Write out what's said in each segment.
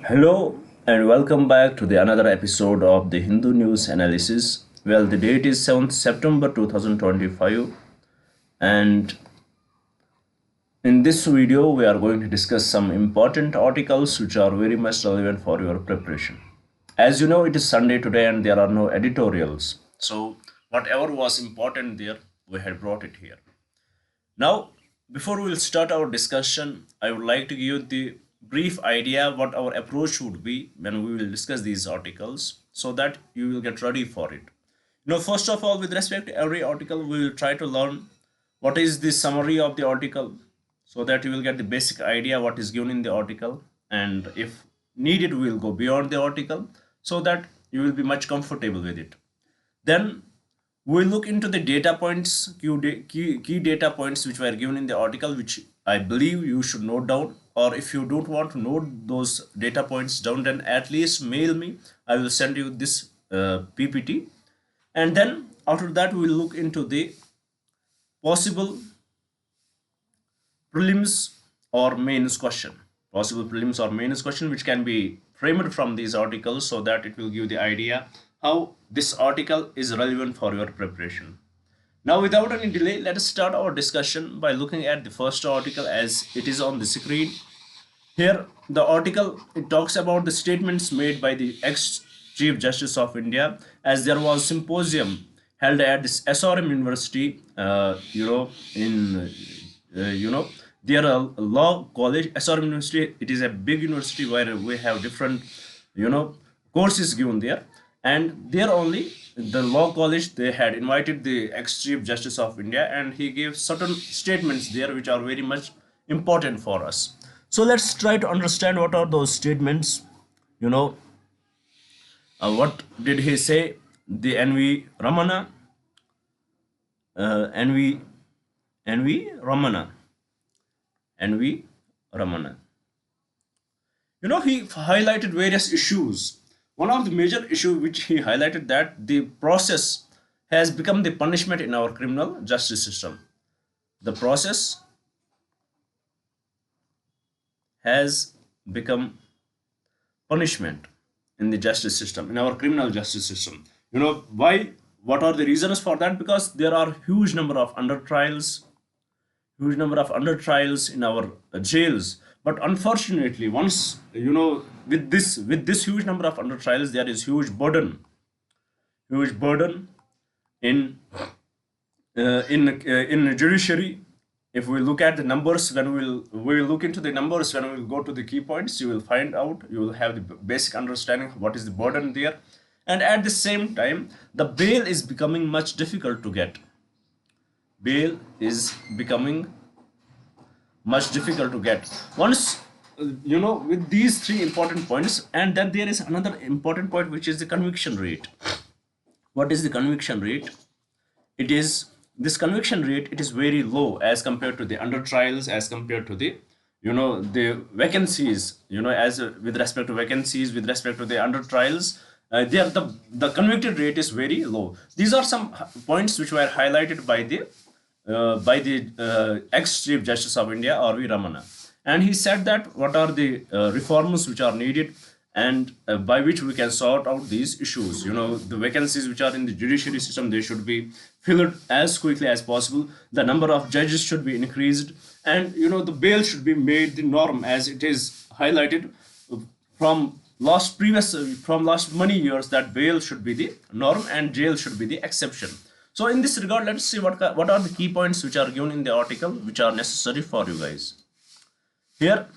Hello and welcome back to the another episode of the Hindu News Analysis. Well, the date is 7th September 2025, and in this video we are going to discuss some important articles which are very much relevant for your preparation. As you know, it is Sunday today and there are no editorials. So whatever was important there, we had brought it here. Now, before we will start our discussion, I would like to give you the brief idea what our approach would be when we will discuss these articles so that you will get ready for it. First of all, with respect to every article, we will try to learn what is the summary of the article so that you will get the basic idea what is given in the article, and if needed, we will go beyond the article so that you will be much comfortable with it. Then we look into the data points, key data points which were given in the article, which I believe you should note down. Or if you don't want to note those data points down, then at least mail me. I will send you this PPT. And then after that, we will look into the possible prelims or mains question. Possible prelims or mains question which can be framed from these articles so that it will give the idea how this article is relevant for your preparation. Now, without any delay, let us start our discussion by looking at the first article as it is on the screen. Here, the article, it talks about the statements made by the ex-Chief Justice of India, as there was symposium held at this SRM University, their law college. SRM University, it is a big university where we have different, courses given there. And there only the law college, they had invited the ex-Chief Justice of India, and he gave certain statements there which are very much important for us. So let's try to understand what are those statements. What did he say? The NV Ramana, NV Ramana, NV Ramana. He highlighted various issues. One of the major issue which he highlighted, that the process has become the punishment in our criminal justice system. The process has become punishment in the justice system, in our criminal justice system. Why? What are the reasons for that? Because there are huge number of under trials in our jails. But unfortunately, once with this huge number of under trials, there is huge burden in judiciary. If we look at the numbers, when we will look into the numbers, when we will go to the key points, you will find out, you will have the basic understanding what is the burden there. And at the same time, the bail is becoming much difficult to get. Bail is becoming much difficult to get. Once with these three important points, and then there is another important point, which is the conviction rate. What is the conviction rate? It is this conviction rate, it is very low as compared to the under trials, as compared to the the vacancies, as with respect to vacancies, with respect to the under trials, there the convicted rate is very low. These are some points which were highlighted by the ex-Chief Justice of India, R.V. Ramana. And he said that what are the reforms which are needed, and by which we can sort out these issues. The vacancies which are in the judiciary system, they should be filled as quickly as possible. The number of judges should be increased, and the bail should be made the norm, as it is highlighted from last many years, that bail should be the norm and jail should be the exception. So in this regard, let's see what are the key points which are given in the article, which are necessary for you guys. Here,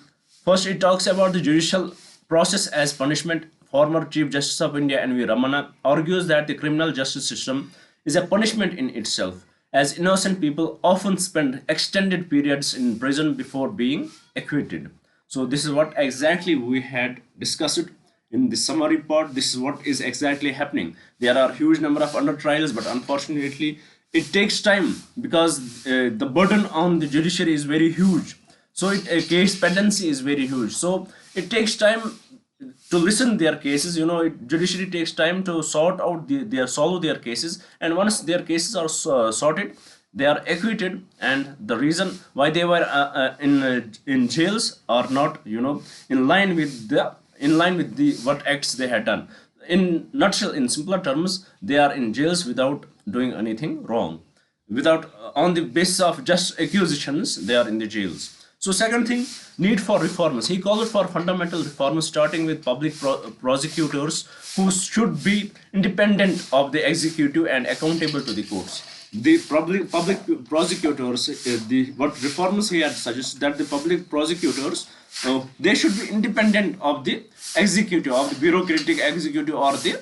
first it talks about the judicial process as punishment. Former Chief Justice of India, N.V. Ramana, argues that the criminal justice system is a punishment in itself, as innocent people often spend extended periods in prison before being acquitted. So this is what exactly we had discussed in the summary part. This is what is exactly happening. There are huge number of under trials, but unfortunately it takes time, because the burden on the judiciary is very huge. So case pendency is very huge. So it takes time to listen their cases. Judiciary takes time to sort out solve their cases, and once their cases are sorted, they are acquitted. And the reason why they were in jails are not in line with the in line with the what acts they had done. In nutshell, in simpler terms, they are in jails without doing anything wrong, without on the basis of just accusations they are in the jails. So second thing, need for reforms. He called for fundamental reforms starting with public prosecutors who should be independent of the executive and accountable to the courts. The public prosecutors, the what reforms he had suggested, that the public prosecutors, they should be independent of the executive, of the bureaucratic executive or the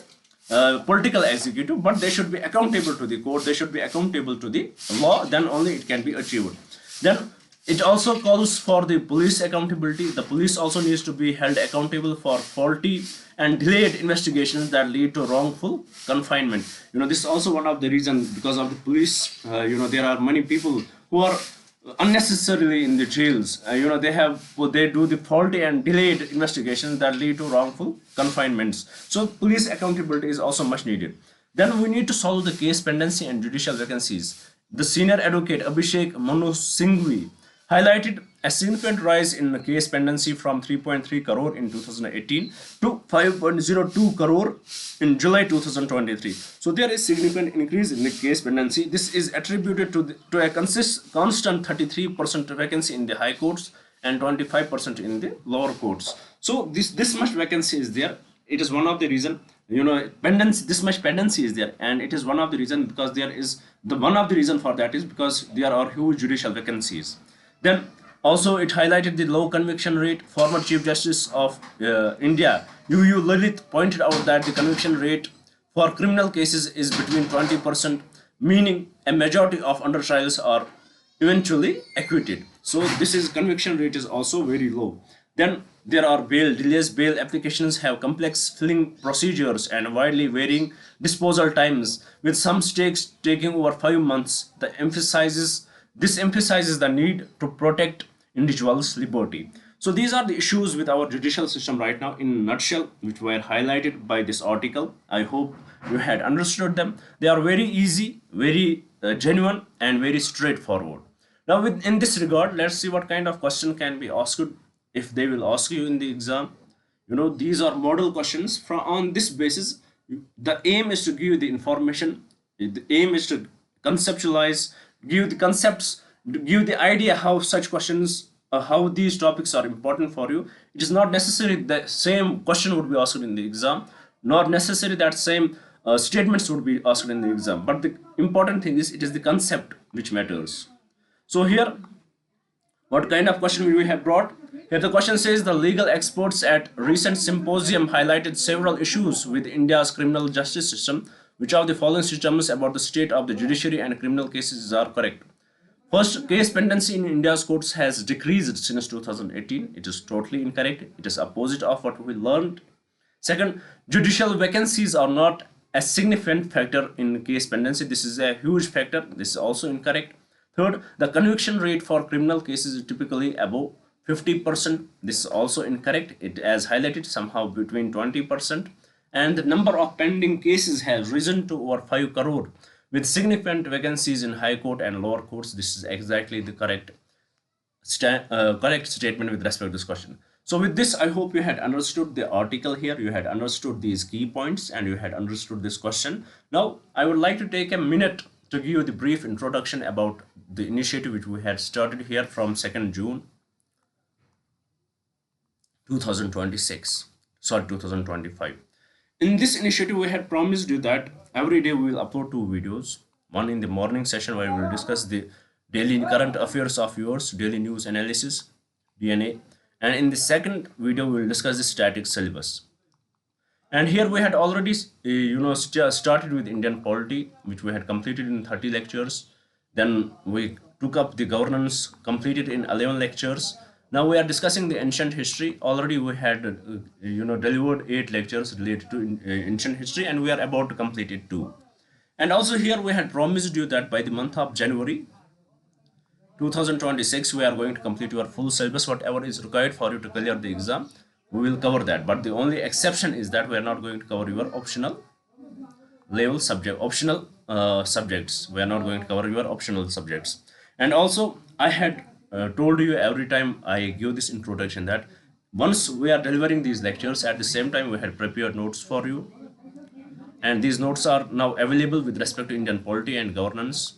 political executive, but they should be accountable to the court, they should be accountable to the law, then only it can be achieved. Then it also calls for the police accountability. The police also needs to be held accountable for faulty and delayed investigations that lead to wrongful confinement. This is also one of the reasons, because of the police, there are many people who are unnecessarily in the jails. They do the faulty and delayed investigations that lead to wrongful confinements. So police accountability is also much needed. Then we need to solve the case pendency and judicial vacancies. The senior advocate Abhishek Manu Singhvi highlighted a significant rise in the case pendency from 3.3 crore in 2018 to 5.02 crore in July 2023. So there is significant increase in the case pendency. This is attributed to a constant 33% vacancy in the high courts and 25% in the lower courts. So this much vacancy is there. It is one of the reason, pendency, this much pendency is there, and it is one of the reason because there is one of the reason for that is because there are huge judicial vacancies. Then also it highlighted the low conviction rate. Former Chief Justice of India, U. Lalit, pointed out that the conviction rate for criminal cases is between 20%, meaning a majority of under trials are eventually acquitted. So this is conviction rate is also very low. Then there are bail delays. Bail applications have complex filing procedures and widely varying disposal times, with some stakes taking over 5 months. This emphasizes the need to protect individuals' liberty. So these are the issues with our judicial system right now in a nutshell, which were highlighted by this article. I hope you had understood them. They are very easy, very genuine, and very straightforward. Now in this regard, let's see what kind of question can be asked if they will ask you in the exam. These are model questions. On this basis, the aim is to give you the information. The aim is to conceptualize, give the concepts, give the idea how such questions, how these topics are important for you. It is not necessary the same question would be asked in the exam, nor necessary that same statements would be asked in the exam. But the important thing is, it is the concept which matters. So here, what kind of question we have brought? Here the question says, the legal experts at recent symposium highlighted several issues with India's criminal justice system. Which of the following statements about the state of the judiciary and criminal cases are correct? First, case pendency in India's courts has decreased since 2018. It is totally incorrect. It is opposite of what we learned. Second, judicial vacancies are not a significant factor in case pendency. This is a huge factor. This is also incorrect. Third, the conviction rate for criminal cases is typically above 50%. This is also incorrect. It has highlighted somehow between 20%. And the number of pending cases has risen to over 5 crore with significant vacancies in high court and lower courts. This is exactly the correct statement with respect to this question. So with this, I hope you had understood the article here, you had understood these key points, and you had understood this question. Now I would like to take a minute to give you the brief introduction about the initiative which we had started here from 2nd June 2025. In this initiative, we had promised you that every day we will upload 2 videos. One in the morning session where we will discuss the daily current affairs of yours, daily news analysis, DNA. And in the second video, we will discuss the static syllabus. And here we had already, started with Indian polity, which we had completed in 30 lectures. Then we took up the governance, completed in 11 lectures. Now we are discussing the ancient history. Already we had, delivered 8 lectures related to ancient history, and we are about to complete it too. And also here we had promised you that by the month of January 2026, we are going to complete your full syllabus. Whatever is required for you to clear the exam, we will cover that. But the only exception is that we are not going to cover your optional level subjects. We are not going to cover your optional subjects. And also I had told you every time I give this introduction that Once we are delivering these lectures, at the same time we had prepared notes for you, and these notes are now available with respect to Indian polity and governance.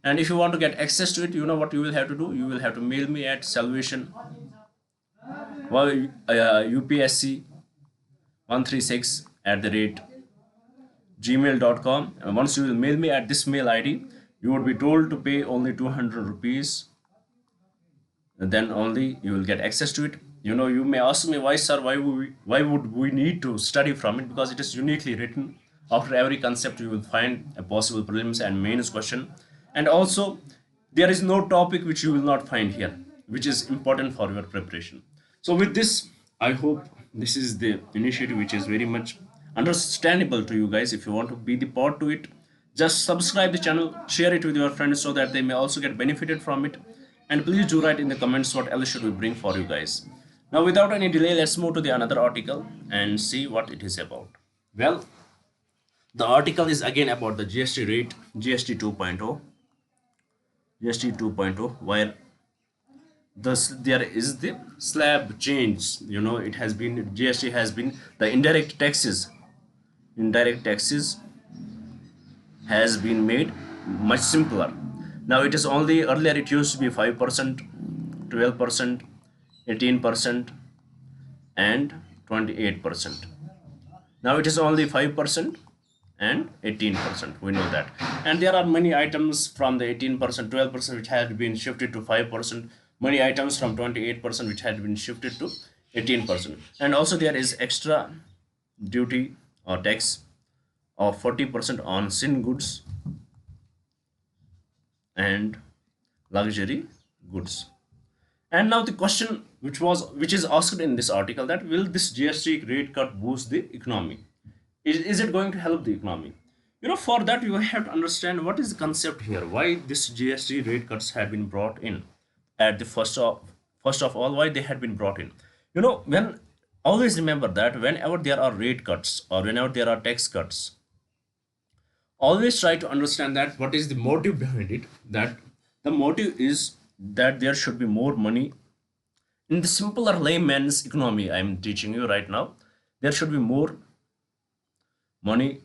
And if you want to get access to it, you know what you will have to do. You will have to mail me at salvation, UPSC 136 at the rate gmail.com. And once you will mail me at this mail ID, you would be told to pay only 200 rupees. And then only you will get access to it. You know, you may ask me, why, sir, why would we need to study from it? Because it is uniquely written. After every concept, you will find a possible prelims and mains question. And also, there is no topic which you will not find here, which is important for your preparation. So with this, I hope this is the initiative which is very much understandable to you guys. If you want to be the part to it, just subscribe the channel, share it with your friends so that they may also get benefited from it. And please do write in the comments what else should we bring for you guys. Now without any delay, let's move to the another article and see what it is about. Well, the article is again about the GST rate, GST 2.0, GST 2.0, where thus there is the slab change. You know, it has been, GST has been, the indirect taxes has been made much simpler. Now it is only, earlier it used to be 5%, 12%, 18%, and 28%. Now it is only 5% and 18%. We know that. And there are many items from the 18%, 12% which had been shifted to 5%. Many items from 28% which had been shifted to 18%. And also there is extra duty or tax of 40% on sin goods and luxury goods. And now the question which is asked in this article, that will this GST rate cut boost the economy? Is it going to help the economy? You know, for that you have to understand what is the concept here, why this GST rate cuts have been brought in at the first of all, why they had been brought in. You know, when always remember that whenever there are rate cuts or whenever there are tax cuts, always try to understand that what is the motive behind it. That the motive is that there should be more money in the simpler layman's economy I am teaching you right now. There should be more money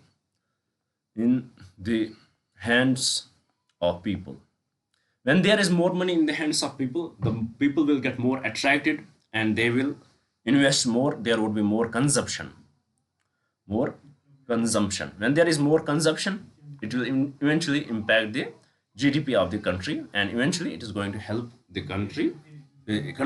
in the hands of people. When there is more money in the hands of people, the people will get more attracted and they will invest more. There would be more consumption. When there is more consumption, it will eventually impact the GDP of the country, and eventually it is going to help the country. It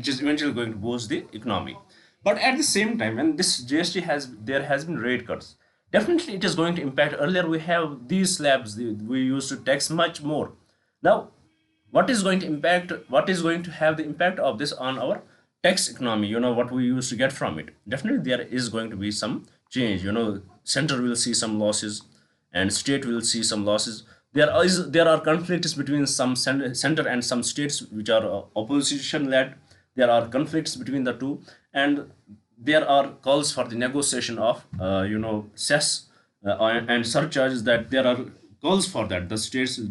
is eventually going to boost the economy. But at the same time, when this GST there has been rate cuts, definitely it is going to impact. Earlier we have these slabs, we used to tax much more. Now, what is going to have the impact of this on our tax economy? You know, what we used to get from it. Definitely there is going to be some change. You know, center will see some losses and state will see some losses. There are conflicts between some center and some states which are opposition led. There are conflicts between the two, and there are calls for the negotiation of cess and surcharges. That there are calls for that.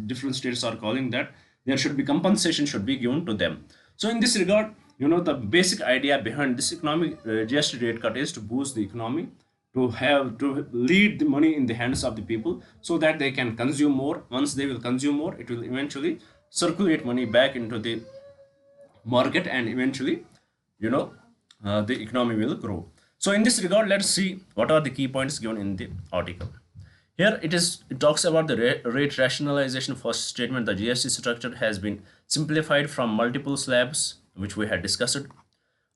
Different states are calling that there should be compensation should be given to them. So in this regard, you know, the basic idea behind this economic GST rate cut is to boost the economy, to lead the money in the hands of the people so that they can consume more. Once they will consume more, it will eventually circulate money back into the market, and eventually, the economy will grow. So in this regard, let's see what are the key points given in the article. Here it talks about the rate rationalization. First statement, the GST structure has been simplified from multiple slabs, which we had discussed.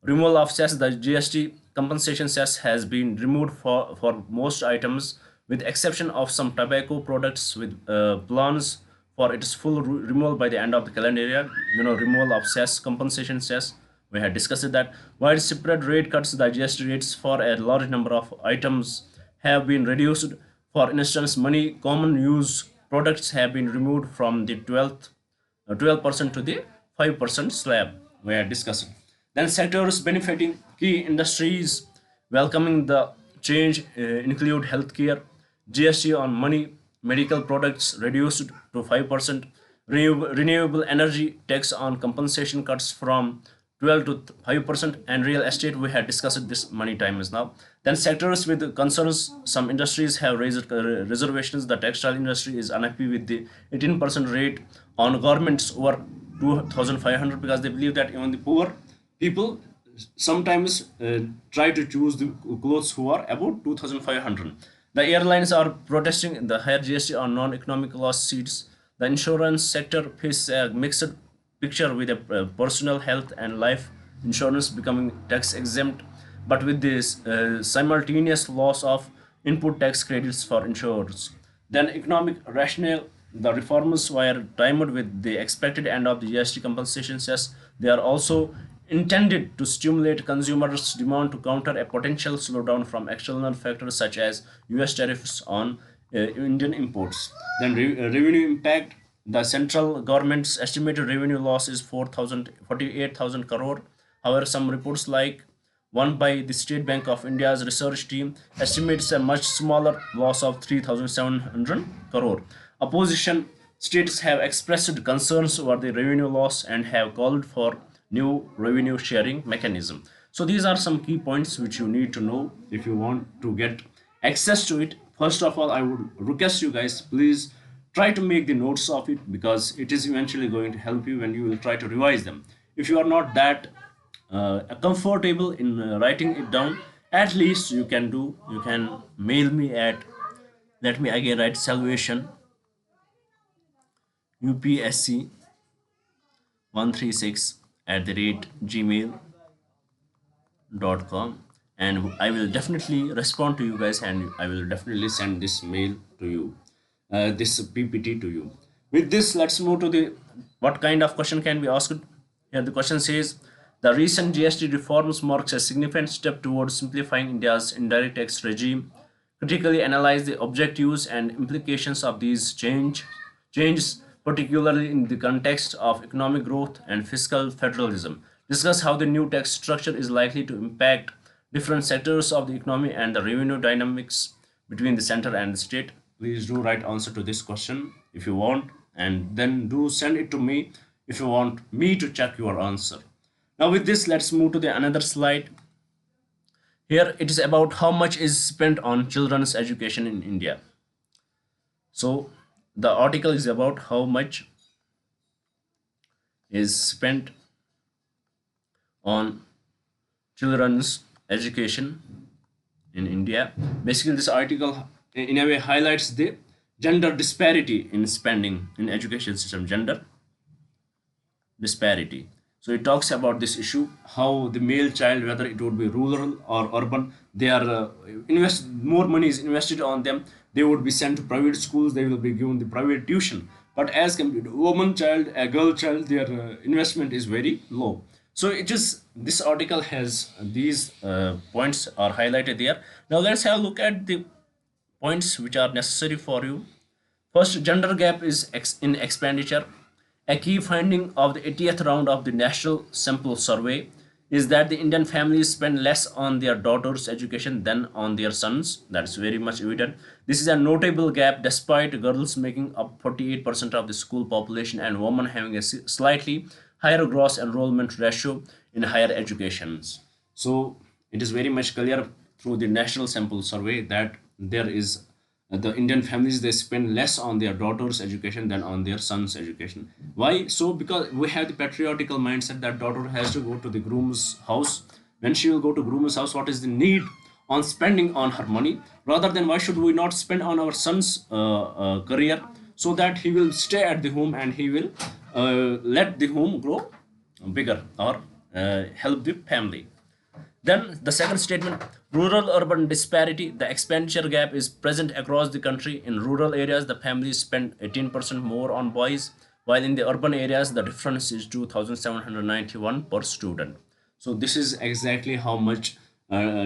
Removal of cess, the GST compensation cess has been removed for most items with exception of some tobacco products with plans for its full removal by the end of the calendar year. You know, removal of cess, compensation cess, we had discussed that. Widespread rate cuts, the GST rates for a large number of items have been reduced. For instance, many common use products have been removed from the 12% to the 5% slab we had discussed. Then sectors benefiting, key industries welcoming the change include healthcare, GST on money, medical products reduced to 5%, renewable energy tax on compensation cuts from 12 to 5%, and real estate we had discussed this many times now. Then sectors with concerns, some industries have raised reservations. The textile industry is unhappy with the 18% rate on garments over 2500, because they believe that even the poor people sometimes try to choose the clothes who are about 2500. The airlines are protesting the higher GST on non-economic loss seats. The insurance sector faces a mixed picture, with a personal health and life insurance becoming tax exempt, but with this simultaneous loss of input tax credits for insurers. Then economic rationale, the reforms were timed with the expected end of the GST compensation cess. They are also intended to stimulate consumers' demand to counter a potential slowdown from external factors such as US tariffs on Indian imports. Then revenue impact, the central government's estimated revenue loss is 48,000 crore. However, some reports, like one by the State Bank of India's research team, estimates a much smaller loss of 3,700 crore. Opposition states have expressed concerns over the revenue loss and have called for new revenue sharing mechanism. So these are some key points which you need to know if you want to get access to it. First of all, I would request you guys, please try to make the notes of it, because it is eventually going to help you when you will try to revise them. If you are not that comfortable in writing it down, at least you can mail me at, let me again write, salvation UPSC 136 at the rate gmail.com, and I will definitely respond to you guys, and I will definitely send this mail to you, this PPT to you. With this, let's move to the what kind of question can be asked. Here the question says, the recent GST reforms marks a significant step towards simplifying India's indirect tax regime. Critically analyze the objectives and implications of these changes, particularly in the context of economic growth and fiscal federalism. Discuss how the new tax structure is likely to impact different sectors of the economy and the revenue dynamics between the center and the state. Please do write answer to this question if you want, and then do send it to me if you want me to check your answer. Now with this, let's move to the another slide. Here it is about how much is spent on children's education in India. So the article is about how much is spent on children's education in India. Basically, this article in a way highlights the gender disparity in spending in education system. Gender disparity. So it talks about this issue, how the male child, whether it would be rural or urban, they are invest more money is invested on them. They would be sent to private schools. They will be given the private tuition. But as compared to woman child, a girl child, their investment is very low. So it is, this article has these points are highlighted there. Now let's have a look at the points which are necessary for you. First, gender gap is in expenditure. A key finding of the 80th round of the National Sample Survey is that the Indian families spend less on their daughters' education than on their sons. That's very much evident. This is a notable gap, despite girls making up 48% of the school population and women having a slightly higher gross enrollment ratio in higher educations. So it is very much clear through the National Sample Survey that there is the Indian families, they spend less on their daughters' education than on their sons' education. Why? So because we have the patriarchal mindset that daughter has to go to the groom's house. When she will go to groom's house, what is the need on spending on her money? Rather than, why should we not spend on our son's career, so that he will stay at the home and he will let the home grow bigger, or help the family. Then the second statement, rural urban disparity. The expenditure gap is present across the country. In rural areas, the families spend 18% more on boys, while in the urban areas, the difference is 2,791 per student. So this is exactly how much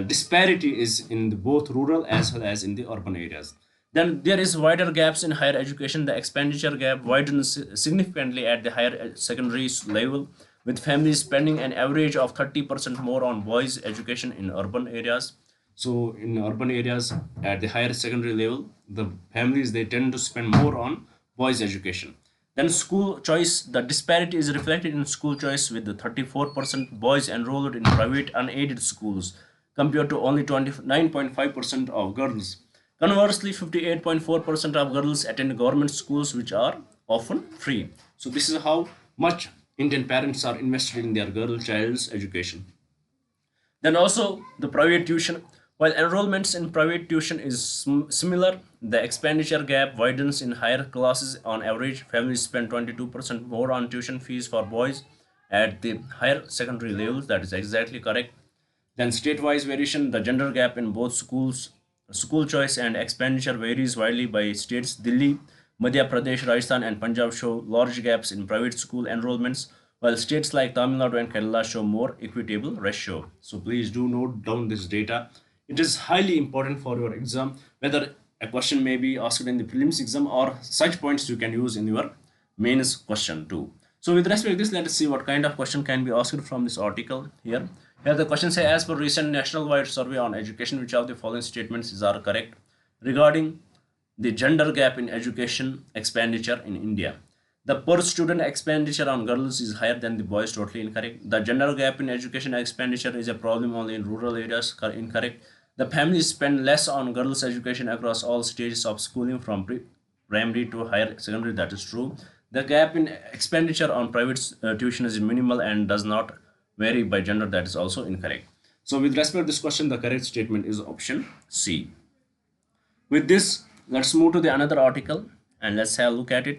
disparity is in the both rural as well as in the urban areas. Then there is wider gaps in higher education. The expenditure gap widens significantly at the higher secondary level, with families spending an average of 30% more on boys' education in urban areas. So in urban areas at the higher secondary level, the families, they tend to spend more on boys' education. Then school choice, the disparity is reflected in school choice with the 34% boys enrolled in private unaided schools compared to only 29.5% of girls. Conversely, 58.4% of girls attend government schools which are often free. So this is how much Indian parents are invested in their girl child's education. Then also the private tuition. While enrollments in private tuition is similar, the expenditure gap widens in higher classes. On average, families spend 22% more on tuition fees for boys at the higher secondary levels. That is exactly correct. Then state-wise variation, the gender gap in both schools, school choice and expenditure varies widely by states. Delhi, Madhya Pradesh, Rajasthan, and Punjab show large gaps in private school enrollments, while states like Tamil Nadu and Kerala show more equitable ratio. So please do note down this data. It is highly important for your exam, whether a question may be asked in the prelims exam or such points you can use in your mains question too. So with respect to this, let us see what kind of question can be asked from this article here. Here the question says, as per recent national-wide survey on education, which of the following statements are correct regarding the gender gap in education expenditure in India? The per student expenditure on girls is higher than the boys, totally incorrect. The gender gap in education expenditure is a problem only in rural areas, incorrect. The families spend less on girls' education across all stages of schooling from primary to higher secondary, that is true. The gap in expenditure on private tuition is minimal and does not vary by gender, that is also incorrect. So with respect to this question, the correct statement is option C. With this, let's move to the another article and let's have a look at it.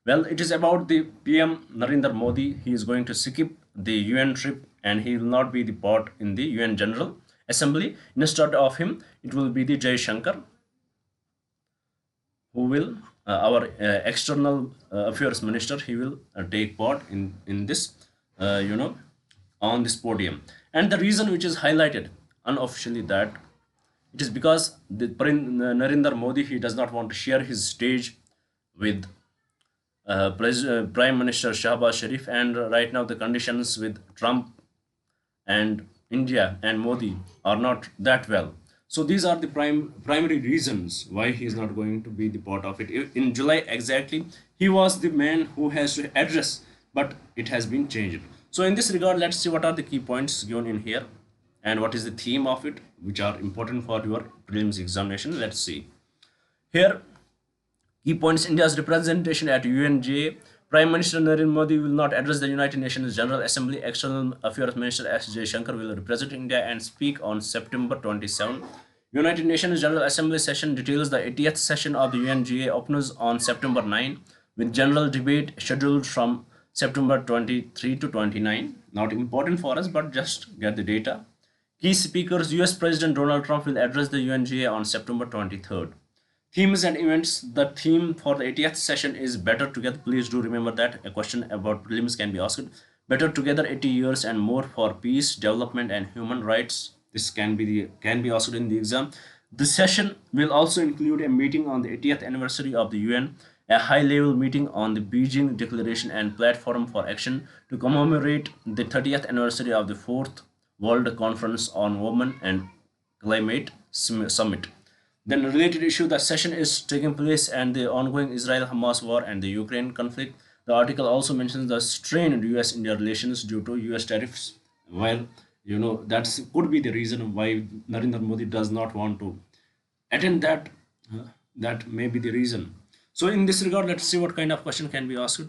Well, it is about the PM Narendra Modi. He is going to skip the UN trip and he will not be the part in the UN General Assembly. Instead of him, it will be the Jai Shankar, who will our external affairs minister. He will take part in this, on this podium. And the reason which is highlighted unofficially, that it is because the Narendra Modi, he does not want to share his stage with Prime Minister Shahbaz Sharif, and right now the conditions with Trump and India and Modi are not that well. So these are the primary reasons why he is not going to be the part of it. In July exactly, he was the man who has to address, but it has been changed. So in this regard, let's see what are the key points given in here and what is the theme of it, which are important for your prelims examination. Let's see. Here, key points: India's representation at UNJ. Prime Minister Narendra Modi will not address the United Nations General Assembly. External Affairs Minister S. J. Shankar will represent India and speak on September 27. United Nations General Assembly session details: the 80th session of the UNGA opens on September 9, with general debate scheduled from September 23 to 29. Not important for us, but just get the data. Key speakers: US President Donald Trump will address the UNGA on September 23rd. Themes and events. The theme for the 80th session is Better Together. Please do remember that. A question about prelims can be asked. Better Together, 80 years and more for peace, development and human rights. This can be asked in the exam. The session will also include a meeting on the 80th anniversary of the UN, a high-level meeting on the Beijing Declaration and platform for action to commemorate the 30th anniversary of the 4th World Conference on Women and Climate Summit. Then related issue, the session is taking place and the ongoing Israel-Hamas war and the Ukraine conflict. The article also mentions the strained US-India relations due to US tariffs. While that could be the reason why Narendra Modi does not want to attend that. That may be the reason. So in this regard, let's see what kind of question can be asked.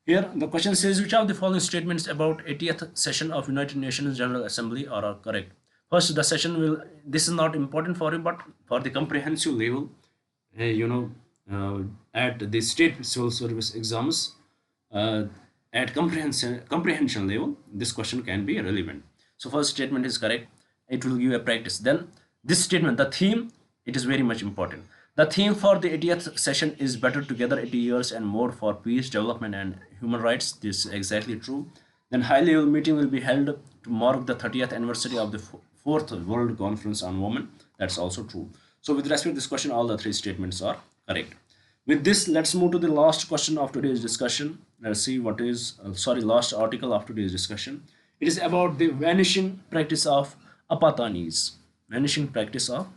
Here the question says, which of the following statements about 80th session of United Nations General Assembly are correct? First, the session will, this is not important for you, but for the comprehensive level, at the state civil service exams, at comprehension level, this question can be relevant. So first statement is correct. It will give a practice. Then this statement, the theme, it is very much important. The theme for the 80th session is Better Together, 80 years and more for peace, development and human rights. This is exactly true. Then high-level meeting will be held to mark the 30th anniversary of the 4th World Conference on Women. That's also true. So with respect to this question, all the three statements are correct. With this, let's move to the last question of today's discussion. Let's see what is, last article of today's discussion. It is about the vanishing practice of apatanis. Vanishing practice of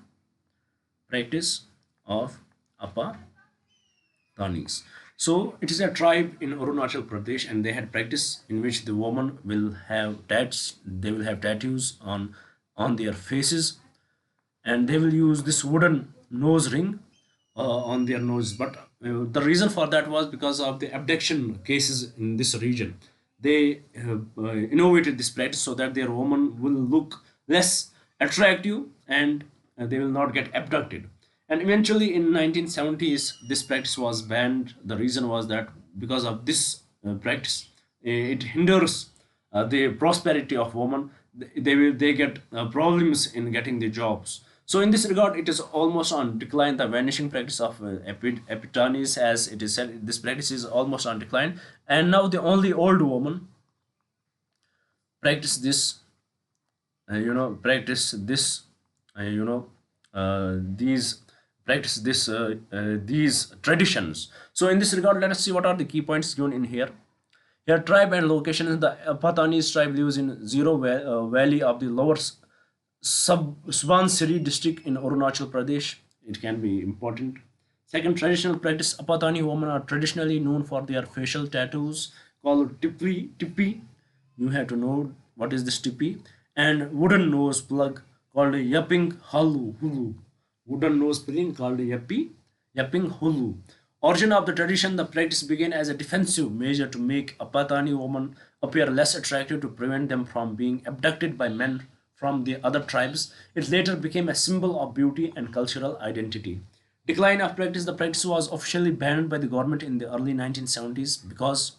apatanis. So it is a tribe in Arunachal Pradesh, and they had practice in which the woman will have tats. They will have tattoos on their faces, and they will use this wooden nose ring on their nose. But the reason for that was because of the abduction cases in this region. They innovated this practice so that their woman will look less attractive, and they will not get abducted. And eventually in 1970s this practice was banned. The reason was that because of this practice, it hinders the prosperity of women. They get problems in getting the jobs. So in this regard, it is almost on decline. The vanishing practice of epitanis, as it is said, this practice is almost on decline. And now the only old woman practice this, practice this, you know, these practice this these traditions. So in this regard, let us see what are the key points given in here. Here, tribe and location. The Patanis tribe lives in Valley of the Lower Subansiri district in Arunachal Pradesh. It can be important. Second, traditional practice. Apatani women are traditionally known for their facial tattoos called tippi. You have to know what is this tippi. And wooden nose plug called yapping hulu. Wooden nose plug called yapping hulu. Origin of the tradition: the practice began as a defensive measure to make a Patani woman appear less attractive to prevent them from being abducted by men from the other tribes. It later became a symbol of beauty and cultural identity. Decline of practice: the practice was officially banned by the government in the early 1970s because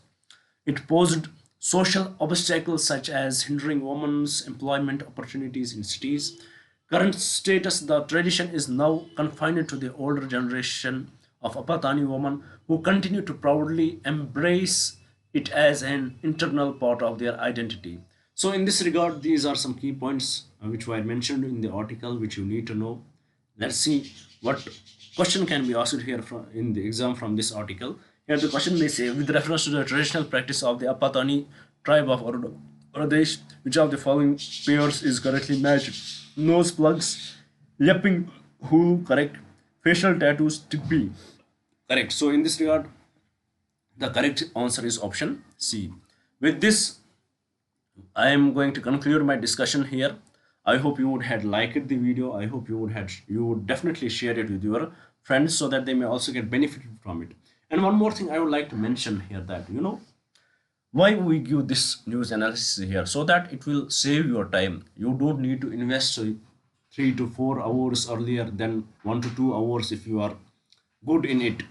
it posed social obstacles such as hindering women's employment opportunities in cities. Current status: the tradition is now confined to the older generation of Apatani women who continue to proudly embrace it as an internal part of their identity. So, in this regard, these are some key points which were mentioned in the article which you need to know. Let's see what question can be asked here from in the exam from this article. Here, the question may say, with reference to the traditional practice of the Apatani tribe of Pradesh, which of the following pairs is correctly matched? Nose plugs, yapping hulu, correct. Facial tattoos, tippy, correct. So in this regard, the correct answer is option C. With this, I am going to conclude my discussion here. I hope you would have liked the video. I hope you would definitely share it with your friends so that they may also get benefited from it. And one more thing I would like to mention here, that why we give this news analysis here, so that it will save your time. You don't need to invest 3 to 4 hours earlier than 1 to 2 hours if you are good in it.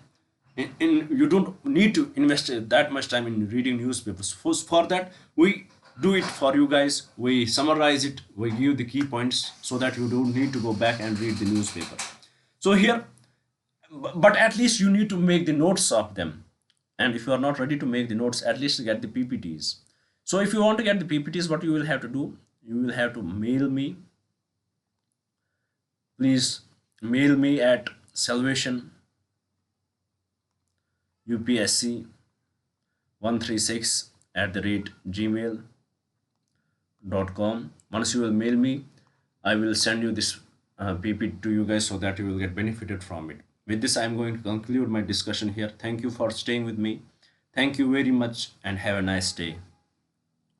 You don't need to invest that much time in reading newspapers. For that, we do it for you guys. We summarize it, we give the key points so that you don't need to go back and read the newspaper. So here, but at least you need to make the notes of them. And if you are not ready to make the notes, at least get the PPTs. So if you want to get the PPTs, what you will have to do, you will have to mail me. Please mail me at Salvation UPSC 136 @gmail.com. Once you will mail me, I will send you this PPT to you guys so that you will get benefited from it. With this, I am going to conclude my discussion here. Thank you for staying with me. Thank you very much and have a nice day.